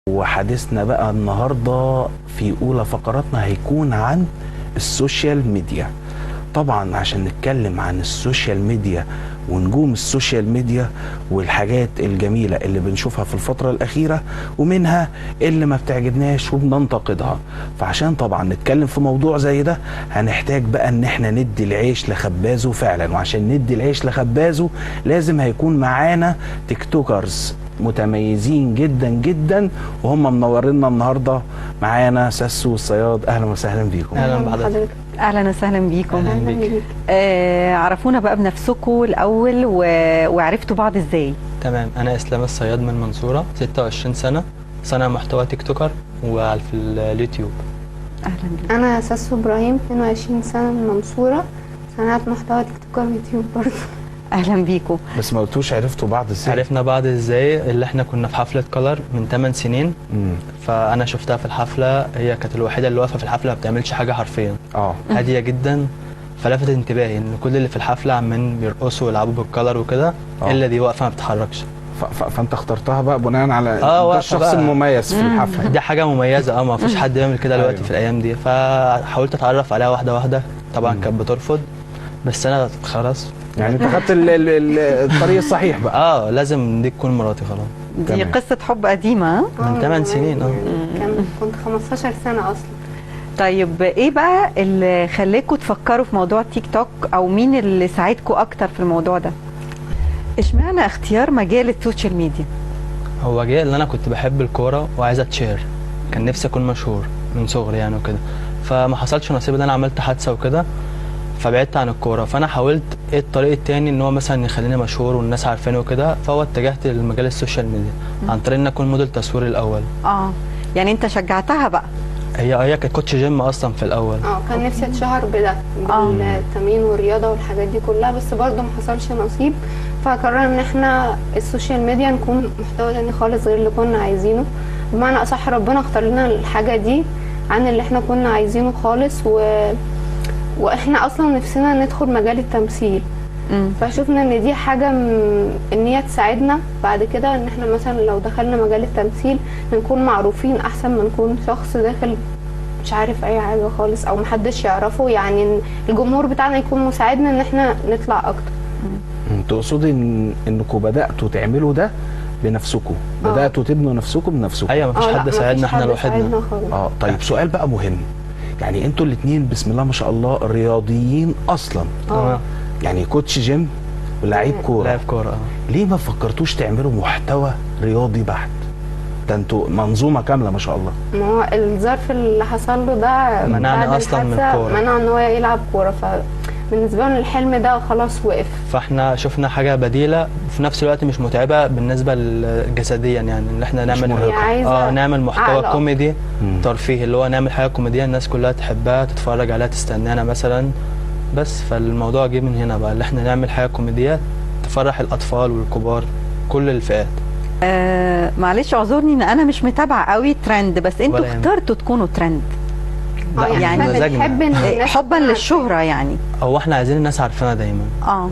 وحديثنا بقى النهارده في اولى فقراتنا هيكون عن السوشيال ميديا. طبعا عشان نتكلم عن السوشيال ميديا ونجوم السوشيال ميديا والحاجات الجميلة اللي بنشوفها في الفترة الأخيرة ومنها اللي ما بتعجبناش وبننتقدها، فعشان طبعا نتكلم في موضوع زي ده هنحتاج بقى ان احنا ندي العيش لخبازه فعلا، وعشان ندي العيش لخبازه لازم هيكون معانا تيك توكرز متميزين جدا جدا وهم منورينا النهارده. معانا ساسو والصياد، اهلا وسهلا بيكم. اهلا بحضرتك. اهلا وسهلا بيكم. اهلا بيك. عرفونا بقى بنفسكم الاول وعرفتوا بعض ازاي؟ تمام، انا اسلام الصياد من المنصوره، 26 سنه، صانع محتوى تيك توكر وفي اليوتيوب. اهلا بيك. انا ساسو ابراهيم، 22 سنه، من المنصوره، صناعه محتوى تيك توكر ويوتيوب برضه. اهلا بيكم. بس ما قلتوش عرفتوا بعض ازاي؟ عرفنا بعض ازاي؟ اللي احنا كنا في حفله كولر من 8 سنين. فانا شفتها في الحفله، هي كانت الوحيده اللي واقفه في الحفله ما بتعملش حاجه حرفيا، هاديه جدا. فلفتت انتباهي ان كل اللي في الحفله عمالين بيرقصوا ويلعبوا بالكولر وكده، الا دي واقفه ما بتتحركش. فانت اخترتها بقى بناء على ده الشخص المميز في الحفله. دي حاجه مميزه، ما فيش حد بيعمل كده دلوقتي في الايام دي. فحاولت اتعرف عليها واحده واحده، طبعا كانت بترفض، بس انا خلاص يعني انت خدت الطريق الصحيح بقى. لازم دي تكون مراتي خلاص. دي قصه حب قديمه من 8 سنين. كنت 15 سنه اصلا. طيب ايه بقى اللي خلاكم تفكروا في موضوع تيك توك، او مين اللي ساعدكم اكتر في الموضوع ده؟ اشمعنى اختيار مجال السوشيال ميديا؟ هو جه اللي انا كنت بحب الكوره وعايز اتشير، كان نفسي اكون مشهور من صغري يعني وكده، فما حصلش نصيب ان انا عملت حادثه وكده فبعدت عن الكوره. فانا حاولت ايه الطريق التاني ان هو مثلا يخليني مشهور والناس عارفاني وكده، فهو اتجهت لمجال السوشيال ميديا عن طريق ان اكون موديل تصوير الاول. يعني انت شجعتها بقى؟ هي كانت كوتش جيم اصلا في الاول. كان نفسي اتشهر بده، بالتمرين والرياضه والحاجات دي كلها، بس برضه ما حصلش نصيب. فقررنا ان احنا السوشيال ميديا نكون محتوى تاني خالص غير اللي كنا عايزينه. بمعنى اصح ربنا اختار لنا الحاجه دي عن اللي احنا كنا عايزينه خالص، واحنا اصلا نفسنا ندخل مجال التمثيل. فشوفنا ان دي حاجه ان هي تساعدنا بعد كده، ان احنا مثلا لو دخلنا مجال التمثيل نكون معروفين احسن ما نكون شخص داخل مش عارف اي حاجه خالص او محدش يعرفه. يعني الجمهور بتاعنا يكون مساعدنا ان احنا نطلع اكتر. تقصدي انكم بداتوا تعملوا ده بنفسكم؟ بداتوا تبنوا نفسكم بنفسكم؟ ايوه، مفيش حد ساعدنا، احنا لوحدنا. طيب سؤال بقى مهم، يعني انتوا الاثنين بسم الله ما شاء الله رياضيين اصلا. يعني كوتش جيم ولاعيب كوره. لاعب كوره. ليه ما فكرتوش تعملوا محتوى رياضي بحت؟ ده انتوا منظومه كامله ما شاء الله. ما هو الظرف اللي حصل له ده منعني اصلا من الكوره، منع ان هو يلعب كوره، فبالنسبه له الحلم ده خلاص وقف. فاحنا شفنا حاجه بديله وفي نفس الوقت مش متعبه بالنسبه جسديا، يعني ان احنا نعمل محتوى كوميدي ترفيهي، اللي هو نعمل حاجه كوميديه الناس كلها تحبها تتفرج عليها تستنانا مثلا. بس فالموضوع جه من هنا بقى، اللي احنا نعمل حاجه كوميديه تفرح الاطفال والكبار كل الفئات. معلش اعذرني ان انا مش متابعه قوي ترند، بس انتوا اخترتوا تكونوا ترند. يعني بنحب حبا للشهره يعني. هو احنا عايزين الناس عارفانا دايما.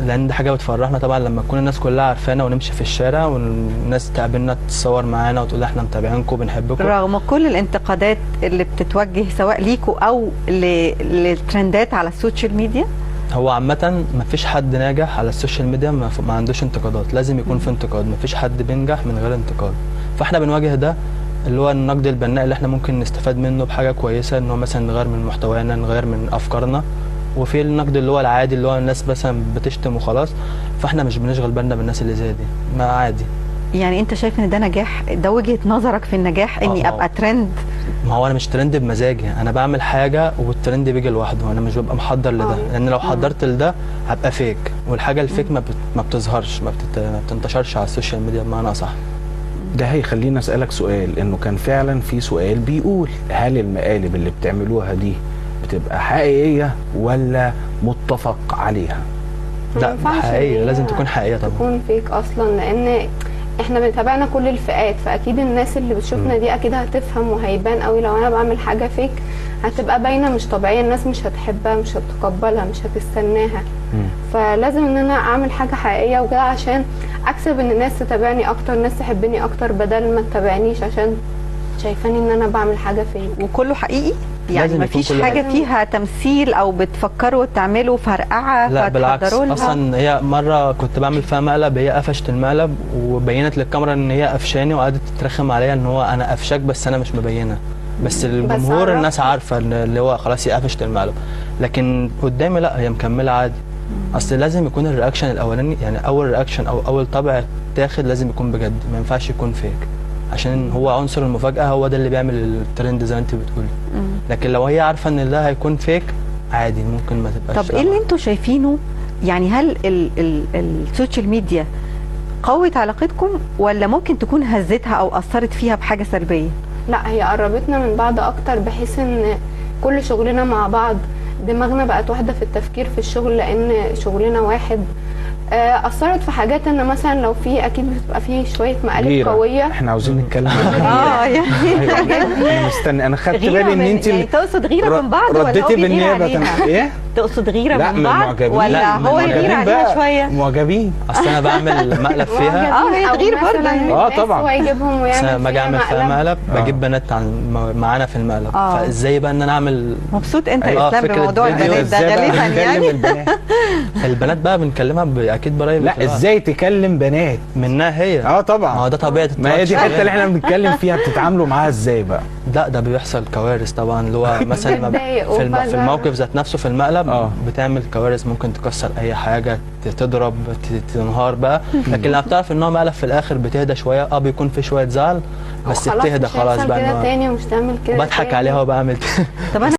لان دي حاجه بتفرحنا طبعا لما تكون الناس كلها عارفانا ونمشي في الشارع والناس تقابلنا تتصور معانا وتقول احنا متابعينكم بنحبكم. رغم كل الانتقادات اللي بتتوجه سواء ليكوا او للترندات على السوشيال ميديا، هو عامة مفيش حد ناجح على السوشيال ميديا ما عندوش انتقادات، لازم يكون في انتقاد، مفيش حد بينجح من غير انتقاد. فاحنا بنواجه ده اللي هو النقد البناء اللي احنا ممكن نستفاد منه بحاجة كويسة، ان هو مثلا نغير من محتوانا، نغير من افكارنا. وفي النقد اللي هو العادي اللي هو الناس مثلا بتشتم وخلاص، فاحنا مش بنشغل بالنا بالناس اللي زي دي، ما عادي. يعني انت شايف ان ده نجاح؟ ده وجهة نظرك في النجاح اني ابقى ترند؟ ما هو انا مش ترند بمزاجي، انا بعمل حاجه والترند بيجي لوحده، انا مش ببقى محضر لده، لان لو حضرت لده هبقى فيك، والحاجه الفيك ما بتظهرش، ما بتنتشرش على السوشيال ميديا بمعنى اصح. ده هيخليني اسالك سؤال، انه كان فعلا في سؤال بيقول هل المقالب اللي بتعملوها دي بتبقى حقيقيه ولا متفق عليها؟ لا حقيقيه، لازم تكون حقيقيه طبعا. تكون فيك اصلا، لان احنا بنتابعنا كل الفئات، فاكيد الناس اللي بتشوفنا دي اكيد هتفهم وهيبان قوي. لو انا بعمل حاجه فيك هتبقى باينه مش طبيعيه، الناس مش هتحبها، مش هتتقبلها، مش هتستناها. فلازم ان انا اعمل حاجه حقيقيه وكده عشان اكسب ان الناس تتابعني اكتر، الناس تحبني اكتر، بدل ما تتابعنيش عشان شايفاني ان انا بعمل حاجه فيك. وكله حقيقي يعني لازم يكون مفيش كله حاجه حقيقي. فيها تمثيل او بتفكروا تعملوا فرقعه لا بالعكس، فتحضروا لها؟ اصلا هي مره كنت بعمل فيها مقلب، هي قفشت المقلب وبينت للكاميرا ان هي قفشاني وقعدت تترخم عليا ان هو انا قفشاك بس انا مش مبينه، بس الجمهور عرفت. الناس عارفه ان اللي هو خلاص هي قفشت المقلب، لكن قدامي لا هي مكمله عادي. اصل لازم يكون الرياكشن الاولاني، يعني اول رياكشن او اول طبع تاخد لازم يكون بجد، ما ينفعش يكون فيك، عشان هو عنصر المفاجاه هو ده اللي بيعمل الترند زي ما انت بتقولي. لكن لو هي عارفه ان ده هيكون فيك عادي ممكن ما تبقاش. طب ايه اللي انتوا شايفينه؟ يعني هل السوشيال ميديا قوت علاقتكم ولا ممكن تكون هزتها او اثرت فيها بحاجه سلبيه؟ لا هي قربتنا من بعض اكتر، بحيث ان كل شغلنا مع بعض، دماغنا بقت واحده في التفكير في الشغل لان شغلنا واحد. اثرت في حاجات ان مثلا لو في اكيد بتبقى في شويه مقالب غيرة. قويه. احنا عاوزين نتكلم عن الغيرة. يعني انا مستني، انا خدت بالي ان انت يعني تقصد غيره من بعض ولا هو رديتي بيغير بالنيابه عليها؟ ايه؟ تقصد غيره لا من من بعض معجبين، ولا لا، هو من يغير معجبين عليها بقى. شويه؟ معجبين. اصل انا بعمل مقلب فيها هي أو تغيير برضه مثلاً يعني. آه الناس طبعاً. هو يجيبهم ويعمل لما اجي اعمل فيها مقلب بجيب بنات معانا في المقلب، فازاي بقى ان انا اعمل مبسوط انت أيوة، اسلام فكرة بموضوع فيديو البنات ده إزاي بقى غالبا هنكلم يعني. البنات؟ البنات بقى بنكلمها اكيد برايفت. لا ازاي تكلم بنات؟ منها هي. اه طبعا. ما هو ده طبيعه ما هي دي التاتش. الحته اللي احنا بنتكلم فيها، بتتعاملوا معاها ازاي بقى؟ لا ده بيحصل كوارث طبعا، اللي هو مثلا بتضايق في وفجأة. في الموقف ذات نفسه في المقلب آه. بتعمل كوارث، ممكن تكسر اي حاجه، تضرب، تنهار بقى. لكن لما بتعرف ان هو مقلب في الاخر بتهدى شويه، بيكون في شويه زعل بس وخلاص بتهدى مش خلاص هيحصل بقى. كده إن هو تاني ومش تعمل كده بضحك تاني. عليها وبعمل طب انا